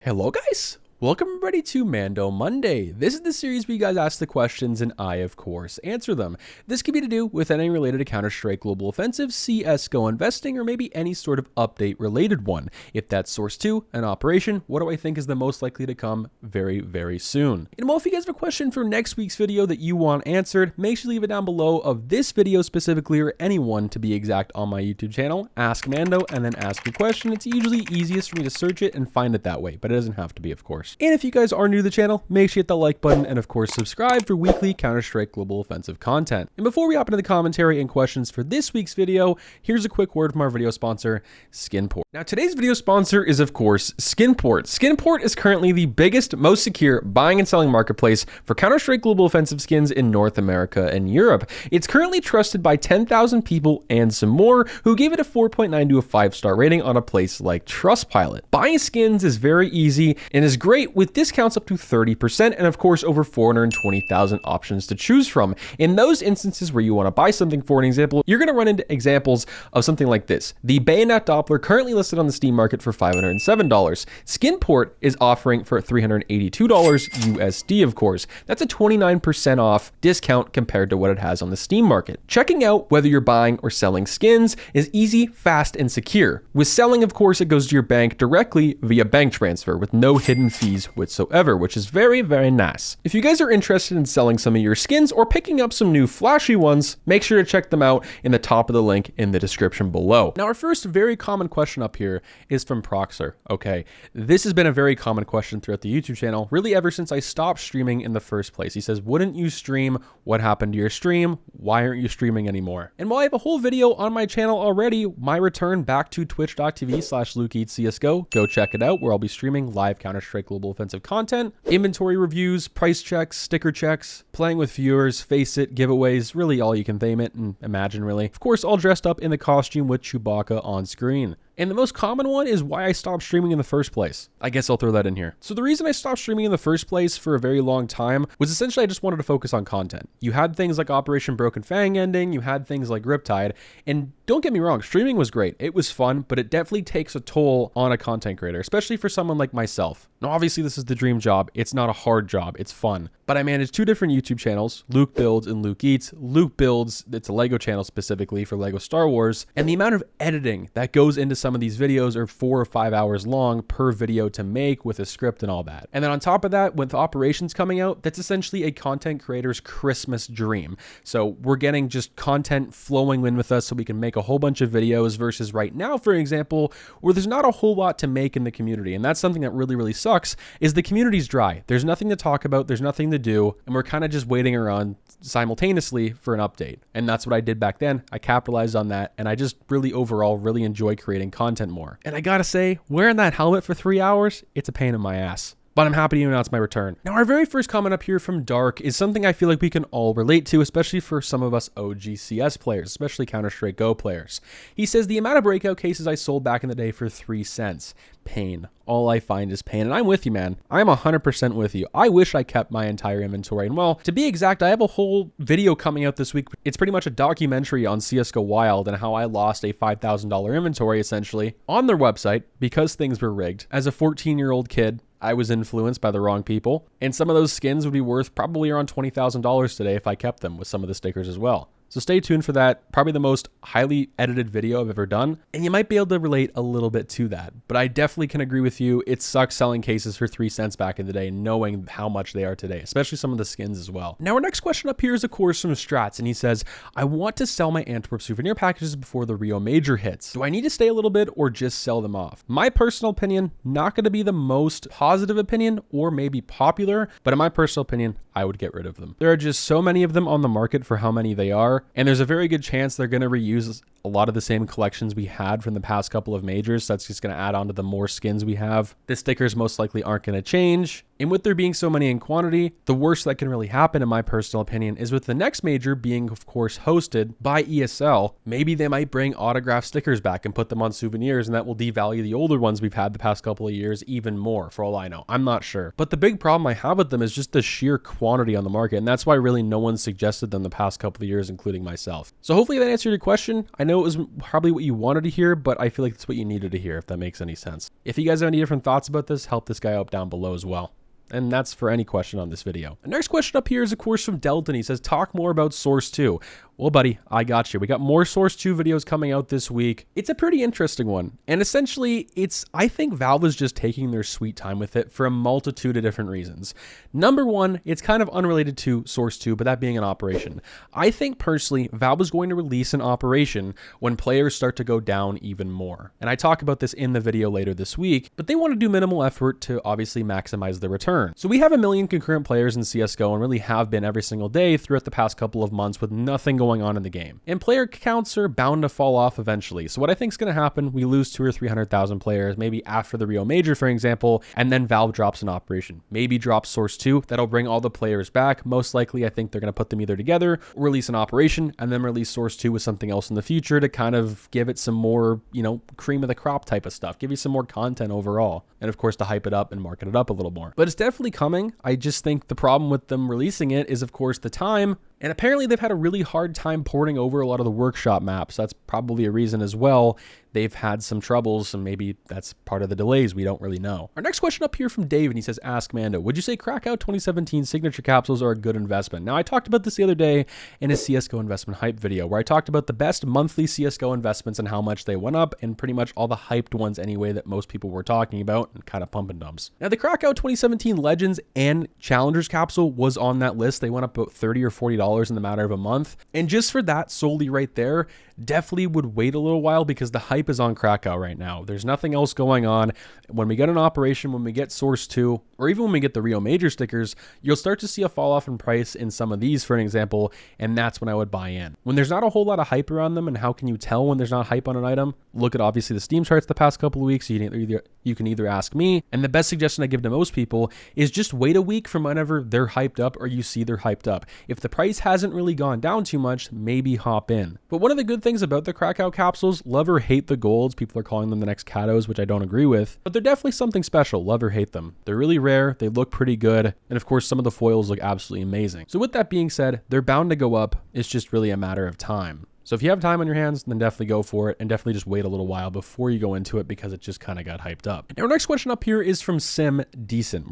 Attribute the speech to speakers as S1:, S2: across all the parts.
S1: Hello guys, welcome everybody to Mando Monday. This is the series where you guys ask the questions and I, of course, answer them. This could be to do with anything related to Counter-Strike Global Offensive, CSGO investing, or maybe any sort of update related one. If that's Source 2, an operation, what do I think is the most likely to come very, very soon? And well, if you guys have a question for next week's video that you want answered, make sure to leave it down below of this video specifically, or anyone to be exact on my YouTube channel. Ask Mando and then ask your question. It's usually easiest for me to search it and find it that way, but it doesn't have to be, of course. And if you guys are new to the channel, make sure you hit the like button and of course subscribe for weekly Counter-Strike Global Offensive content. And before we hop into the commentary and questions for this week's video, here's a quick word from our video sponsor, Skinport. Now today's video sponsor is of course Skinport. Skinport is currently the biggest, most secure buying and selling marketplace for Counter-Strike Global Offensive skins in North America and Europe. It's currently trusted by 10,000 people and some more who gave it a 4.9 to a 5-star rating on a place like Trustpilot. Buying skins is very easy and is great with discounts up to 30% and of course over 420,000 options to choose from. In those instances where you want to buy something, for an example, you're going to run into examples of something like this. The Bayonet Doppler, currently listed on the Steam market for $507. Skinport is offering for $382 USD, of course. That's a 29% off discount compared to what it has on the Steam market. Checking out whether you're buying or selling skins is easy, fast, and secure. With selling, of course, it goes to your bank directly via bank transfer with no hidden fees whatsoever, which is very, very nice. If you guys are interested in selling some of your skins or picking up some new flashy ones, make sure to check them out in the top of the link in the description below. Now, our first very common question up here is from Proxer. Okay, this has been a very common question throughout the YouTube channel, really ever since I stopped streaming in the first place. He says, wouldn't you stream? What happened to your stream? Why aren't you streaming anymore? And while I have a whole video on my channel already, my return back to twitch.tv/LukeEatsCSGO, go check it out, where I'll be streaming live Counter-Strike Global Offensive content, inventory reviews, price checks, sticker checks, playing with viewers, face it, giveaways, really all you can name it and imagine, really. Of course, all dressed up in the costume with Chewbacca on screen. And the most common one is why I stopped streaming in the first place. I guess I'll throw that in here. So the reason I stopped streaming in the first place for a very long time was essentially I just wanted to focus on content. You had things like Operation Broken Fang ending, you had things like Riptide, and don't get me wrong, streaming was great. It was fun, but it definitely takes a toll on a content creator, especially for someone like myself. Now, obviously this is the dream job. It's not a hard job, it's fun. But I manage two different YouTube channels, Luke Builds and Luke Eats. Luke Builds, it's a Lego channel specifically for Lego Star Wars, and the amount of editing that goes into some of these videos are 4 or 5 hours long per video to make with a script and all that. And then on top of that, with Operations coming out, that's essentially a content creator's Christmas dream. So we're getting just content flowing in with us so we can make a whole bunch of videos versus right now, for example, where there's not a whole lot to make in the community. And that's something that really, really sucks, is the community's dry. There's nothing to talk about, there's nothing to do, and we're kind of just waiting around simultaneously for an update. And that's what I did back then. I capitalized on that, and I just really overall really enjoy creating content more. And I gotta say, wearing that helmet for 3 hours, it's a pain in my ass. But I'm happy to announce my return. Now, our very first comment up here from Dark is something I feel like we can all relate to, especially for some of us OG CS players, especially Counter-Strike Go players. He says, the amount of breakout cases I sold back in the day for 3 cents. Pain. All I find is pain. And I'm with you, man. I'm 100% with you. I wish I kept my entire inventory. And well, to be exact, I have a whole video coming out this week. It's pretty much a documentary on CSGO Wild and how I lost a $5,000 inventory essentially on their website because things were rigged. As a 14-year-old kid, I was influenced by the wrong people, and some of those skins would be worth probably around $20,000 today if I kept them, with some of the stickers as well. So stay tuned for that. Probably the most highly edited video I've ever done. And you might be able to relate a little bit to that. But I definitely can agree with you. It sucks selling cases for 3 cents back in the day, knowing how much they are today, especially some of the skins as well. Now, our next question up here is, of course, from Strats. And he says, I want to sell my Antwerp souvenir packages before the Rio Major hits. Do I need to stay a little bit or just sell them off? My personal opinion, not going to be the most positive opinion or maybe popular, but in my personal opinion, I would get rid of them. There are just so many of them on the market for how many they are. And there's a very good chance they're going to reuse a lot of the same collections we had from the past couple of majors. So that's just going to add on to the more skins we have. The stickers most likely aren't going to change. And with there being so many in quantity, the worst that can really happen, in my personal opinion, is with the next major being, of course, hosted by ESL. Maybe they might bring autographed stickers back and put them on souvenirs, and that will devalue the older ones we've had the past couple of years even more, for all I know. I'm not sure. But the big problem I have with them is just the sheer quantity on the market, and that's why really no one suggested them the past couple of years, including myself. So hopefully that answered your question. I know know it was probably what you wanted to hear, but I feel like it's what you needed to hear, if that makes any sense. If you guys have any different thoughts about this, help this guy out down below as well. And that's for any question on this video. The next question up here is, of course, from Delton. He says, talk more about Source 2. Well, buddy, I got you. We got more Source 2 videos coming out this week. It's a pretty interesting one. And essentially, I think Valve is just taking their sweet time with it for a multitude of different reasons. Number one, it's kind of unrelated to Source 2, but that being an operation. I think personally, Valve is going to release an operation when players start to go down even more. And I talk about this in the video later this week, but they want to do minimal effort to obviously maximize the return. So we have 1 million concurrent players in CSGO and really have been every single day throughout the past couple of months with nothing going on in the game. And player counts are bound to fall off eventually. So what I think is going to happen, we lose 200,000 or 300,000 players, maybe after the Rio Major, for example, and then Valve drops an operation. Maybe drops Source 2. That'll bring all the players back. Most likely, I think they're going to put them either together, release an operation, and then release Source 2 with something else in the future to kind of give it some more, cream of the crop type of stuff. Give you some more content overall. And of course, to hype it up and market it up a little more. But it's definitely coming. I just think the problem with them releasing it is, of course, the time. And apparently they've had a really hard time porting over a lot of the workshop maps. That's probably a reason as well. They've had some troubles, and maybe that's part of the delays. We don't really know. Our next question up here from Dave, and he says, ask Mando, would you say Krakow 2017 signature capsules are a good investment? Now, I talked about this the other day in a CSGO investment hype video, where I talked about the best monthly CSGO investments and how much they went up, and pretty much all the hyped ones anyway that most people were talking about, and kind of pump and dumps. Now, the Krakow 2017 Legends and Challengers capsule was on that list. They went up about $30 or $40 in the matter of a month. And just for that solely right there, definitely would wait a little while, because the hype is on Krakow right now. There's nothing else going on. When we get an operation, when we get Source 2, or even when we get the Rio Major stickers, you'll start to see a fall off in price in some of these, for an example, and that's when I would buy in. When there's not a whole lot of hype around them, and how can you tell when there's not hype on an item? Look at obviously the Steam charts the past couple of weeks. You can either ask me, and the best suggestion I give to most people is just wait a week from whenever they're hyped up or you see they're hyped up. If the price hasn't really gone down too much, maybe hop in. But one of the good things about the Krakow capsules, love or hate the golds, people are calling them the next Katos, which I don't agree with, but they're definitely something special, love or hate them. They're really rare, they look pretty good, and of course some of the foils look absolutely amazing. So with that being said, they're bound to go up. It's just really a matter of time. So if you have time on your hands, then definitely go for it, and definitely just wait a little while before you go into it, because it just kind of got hyped up. Now, our next question up here is from Sim Decent.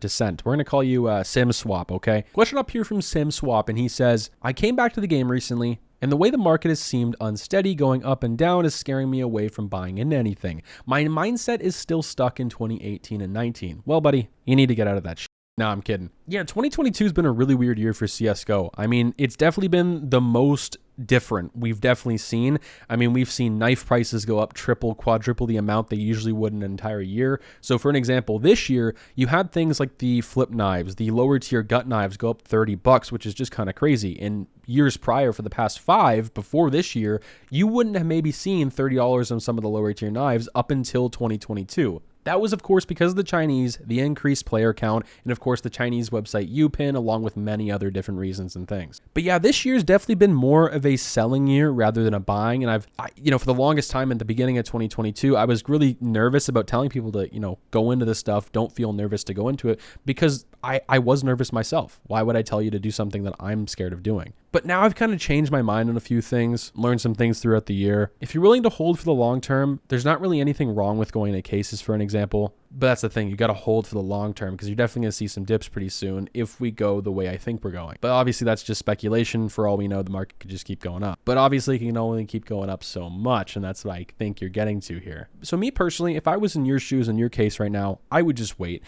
S1: Descent. We're gonna call you Sim Swap, okay? Question up here from Sim Swap, and he says, I came back to the game recently, and the way the market has seemed unsteady, going up and down, is scaring me away from buying into anything. My mindset is still stuck in 2018 and 19. Well, buddy, you need to get out of that shit. No, I'm kidding. Yeah, 2022 has been a really weird year for CSGO. I mean, it's definitely been the most different we've definitely seen. I mean, we've seen knife prices go up triple, quadruple the amount they usually would in an entire year. So for an example, this year, you had things like the flip knives, the lower tier gut knives go up $30, which is just kind of crazy. In years prior, for the past 5, before this year, you wouldn't have maybe seen $30 on some of the lower tier knives up until 2022. That was, of course, because of the Chinese, the increased player count, and of course the Chinese website UPin, along with many other different reasons and things. But yeah, this year's definitely been more of a selling year rather than a buying. And for the longest time at the beginning of 2022, I was really nervous about telling people to, go into this stuff. Don't feel nervous to go into it, because I was nervous myself. Why would I tell you to do something that I'm scared of doing? But now I've kind of changed my mind on a few things, learned some things throughout the year. If you're willing to hold for the long term, there's not really anything wrong with going into cases, for an example. But that's the thing, you got to hold for the long term, because you're definitely going to see some dips pretty soon if we go the way I think we're going. But obviously that's just speculation. For all we know, the market could just keep going up. But obviously it can only keep going up so much, and that's what I think you're getting to here. So me personally, if I was in your shoes, in your case right now, I would just wait.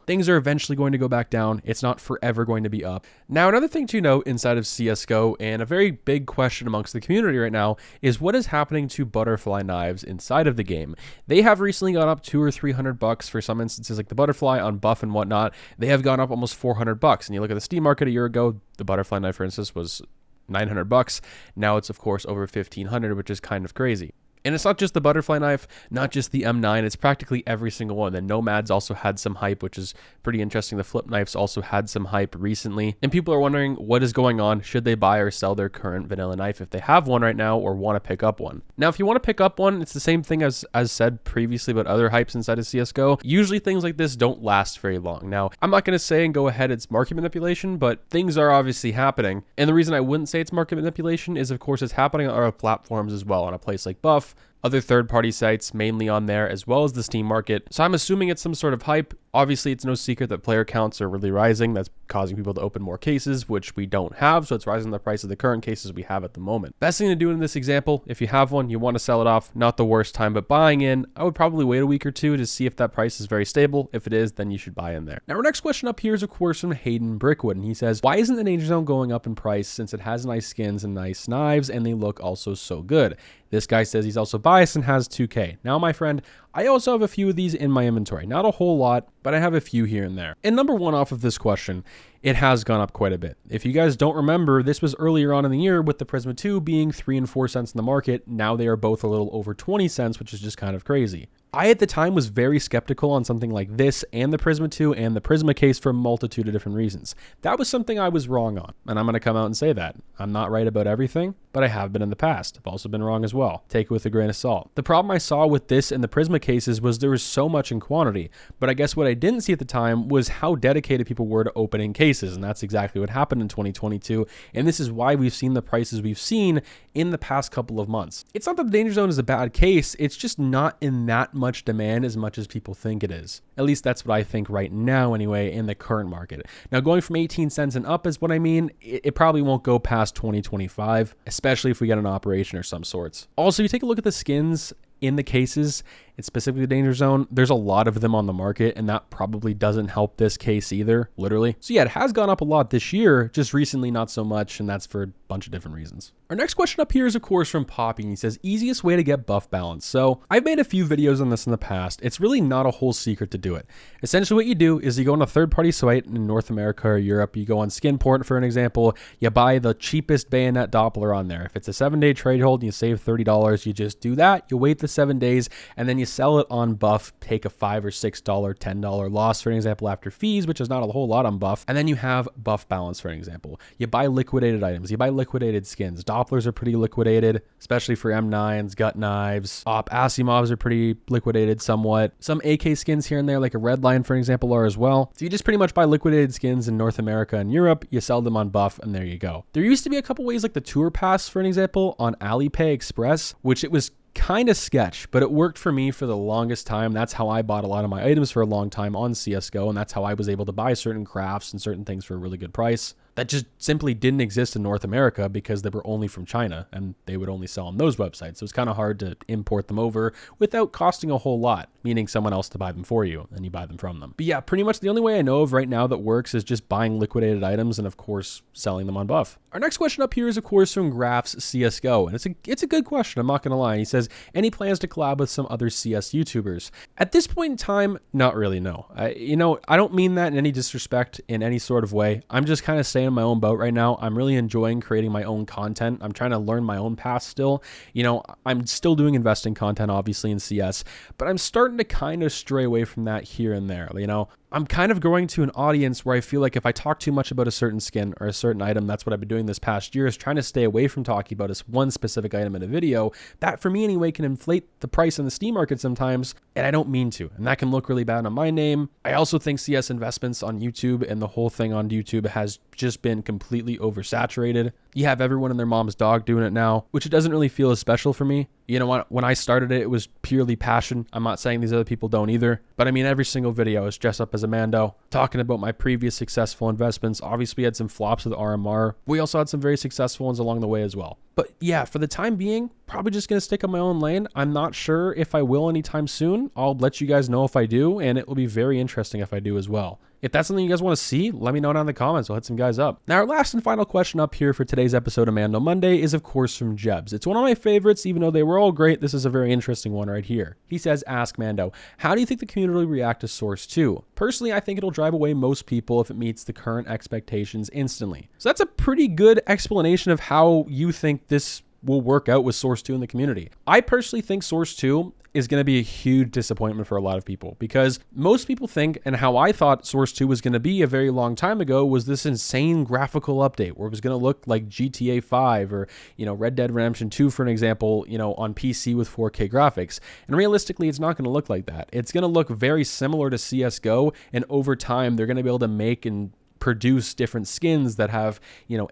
S1: Things are eventually going to go back down. It's not forever going to be up. Now, another thing to note inside of CSGO, and a very big question amongst the community right now, is what is happening to butterfly knives inside of the game. They have recently gone up $200 or $300 for some instances, like the butterfly on buff and whatnot. They have gone up almost $400. And you look at the Steam market a year ago, the butterfly knife, for instance, was $900. Now it's, of course, over $1,500, which is kind of crazy. And it's not just the butterfly knife, not just the M9, it's practically every single one. The Nomads also had some hype, which is pretty interesting. The flip knives also had some hype recently. And people are wondering what is going on. Should they buy or sell their current vanilla knife if they have one right now or want to pick up one? Now, if you want to pick up one, it's the same thing as said previously about other hypes inside of CSGO. Usually things like this don't last very long. Now, I'm not going to say and go ahead it's market manipulation, but things are obviously happening. And the reason I wouldn't say it's market manipulation is, of course, it's happening on other platforms as well, on a place like Buff, other third-party sites mainly on there, as well as the Steam market. So I'm assuming it's some sort of hype. Obviously, it's no secret that player counts are really rising. That's causing people to open more cases, which we don't have. So it's rising the price of the current cases we have at the moment. Best thing to do in this example, if you have one, you want to sell it off, not the worst time, but buying in, I would probably wait a week or two to see if that price is very stable. If it is, then you should buy in there. Now, our next question up here is, of course, from Hayden Brickwood. And he says, why isn't the Danger Zone going up in price since it has nice skins and nice knives and they look also so good? This guy says he's also biased and has 2K. Now, my friend, I also have a few of these in my inventory. Not a whole lot, but I have a few here and there. And number one off of this question, it has gone up quite a bit. If you guys don't remember, this was earlier on in the year with the Prisma 2 being 3 and 4 cents in the market. Now they are both a little over 20 cents, which is just kind of crazy. I, at the time, was very skeptical on something like this and the Prisma 2 and the Prisma case for a multitude of different reasons. That was something I was wrong on, and I'm going to come out and say that. I'm not right about everything, but I have been in the past. I've also been wrong as well. Take it with a grain of salt. The problem I saw with this and the Prisma cases was there was so much in quantity, but I guess what I didn't see at the time was how dedicated people were to opening cases, and that's exactly what happened in 2022, and this is why we've seen the prices we've seen in the past couple of months. It's not that the Danger Zone is a bad case, it's just not in that much demand as much as people think it is. At least that's what I think right now anyway in the current market. Now, going from 18 cents and up is what I mean. It probably won't go past 2025, especially if we get an operation or some sorts. Also, you take a look at the skins in the cases, and specifically the Danger Zone, there's a lot of them on the market, and that probably doesn't help this case either, literally. So yeah, it has gone up a lot this year, just recently not so much, and that's for a bunch of different reasons. Our next question up here is, of course, from Poppy, and he says, easiest way to get buff balance. So I've made a few videos on this in the past. It's really not a whole secret to do it. Essentially what you do is you go on a third-party site in North America or Europe, you go on Skinport, for an example, you buy the cheapest bayonet Doppler on there. If it's a 7-day trade hold and you save $30, you just do that, you wait the 7 days, and then you sell it on Buff, take a $5 or $6, $10 loss, for an example, after fees, which is not a whole lot on Buff, and then you have buff balance, for an example. You buy liquidated items, you buy liquidated skins. Dopplers are pretty liquidated, especially for M9s, gut knives. Asimovs are pretty liquidated somewhat. Some AK skins here and there, like a Redline, for example, are as well. So you just pretty much buy liquidated skins in North America and Europe, you sell them on Buff, and there you go. There used to be a couple ways, like the Tour Pass, for an example, on Alipay Express, which it was kind of sketch, but it worked for me for the longest time. That's how I bought a lot of my items for a long time on CSGO, and that's how I was able to buy certain crafts and certain things for a really good price. That just simply didn't exist in North America because they were only from China and they would only sell on those websites. So it's kind of hard to import them over without costing a whole lot, meaning someone else to buy them for you and you buy them from them. But yeah, pretty much the only way I know of right now that works is just buying liquidated items and, of course, selling them on Buff. Our next question up here is, of course, from Graphs CSGO, and it's a good question, I'm not going to lie. He says, any plans to collab with some other CS YouTubers? At this point in time, not really, no. I don't mean that in any disrespect in any sort of way. I'm just kind of staying in my own boat right now. I'm really enjoying creating my own content. I'm trying to learn my own path still. I'm still doing investing content, obviously, in CS, but I'm starting to kind of stray away from that here and there. I'm kind of growing to an audience where I feel like if I talk too much about a certain skin or a certain item, that's what I've been doing this past year, is trying to stay away from talking about this one specific item in a video. That, for me anyway, can inflate the price in the Steam market sometimes, and I don't mean to, and that can look really bad on my name. I also think CS investments on YouTube and the whole thing on YouTube has just been completely oversaturated. You have everyone and their mom's dog doing it now, which it doesn't really feel as special for me. You know what? When I started it, it was purely passion. I'm not saying these other people don't either, but I mean, every single video is dressed up as a Mando, talking about my previous successful investments. Obviously, we had some flops with RMR. We also had some very successful ones along the way as well. But yeah, for the time being, probably just going to stick on my own lane. I'm not sure if I will anytime soon. I'll let you guys know if I do, and it will be very interesting if I do as well. If that's something you guys want to see, let me know down in the comments. I'll hit some guys up. Now, our last and final question up here for today's episode of Mando Monday is, of course, from Jebs. It's one of my favorites, even though they were all great. This is a very interesting one right here. He says, ask Mando, how do you think the community will react to Source 2? Personally, I think it'll drive away most people if it meets the current expectations instantly. So that's a pretty good explanation of how you think this will work out with Source 2 in the community. I personally think Source 2 is going to be a huge disappointment for a lot of people, because most people think, and how I thought Source 2 was going to be a very long time ago, was this insane graphical update where it was going to look like GTA 5 or, Red Dead Redemption 2, for an example, on PC with 4K graphics. And realistically, it's not going to look like that. It's going to look very similar to CSGO, and over time, they're going to be able to make and produce different skins that have,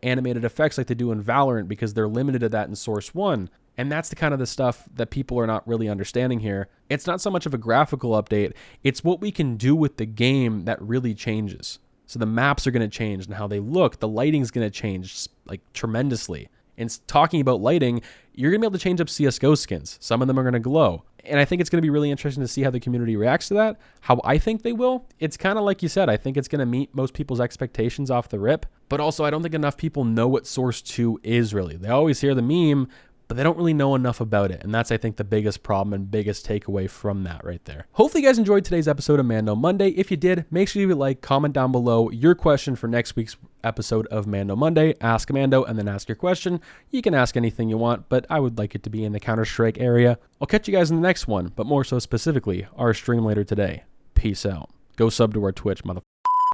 S1: animated effects like they do in Valorant, because they're limited to that in Source 1. And that's the kind of the stuff that people are not really understanding here. It's not so much of a graphical update, it's what we can do with the game that really changes. So the maps are going to change, and how they look, the lighting's going to change like tremendously. And talking about lighting, you're going to be able to change up CSGO skins. Some of them are going to glow. And I think it's going to be really interesting to see how the community reacts to that. How I think they will. It's kind of like you said, I think it's going to meet most people's expectations off the rip. But also, I don't think enough people know what Source 2 is really. They always hear the meme, but they don't really know enough about it. And that's, I think, the biggest problem and biggest takeaway from that right there. Hopefully you guys enjoyed today's episode of Mando Monday. If you did, make sure you like, comment down below your question for next week's episode of Mando Monday. Ask Mando and then ask your question. You can ask anything you want, but I would like it to be in the Counter-Strike area. I'll catch you guys in the next one, but more so specifically, our stream later today. Peace out. Go sub to our Twitch, motherfucker.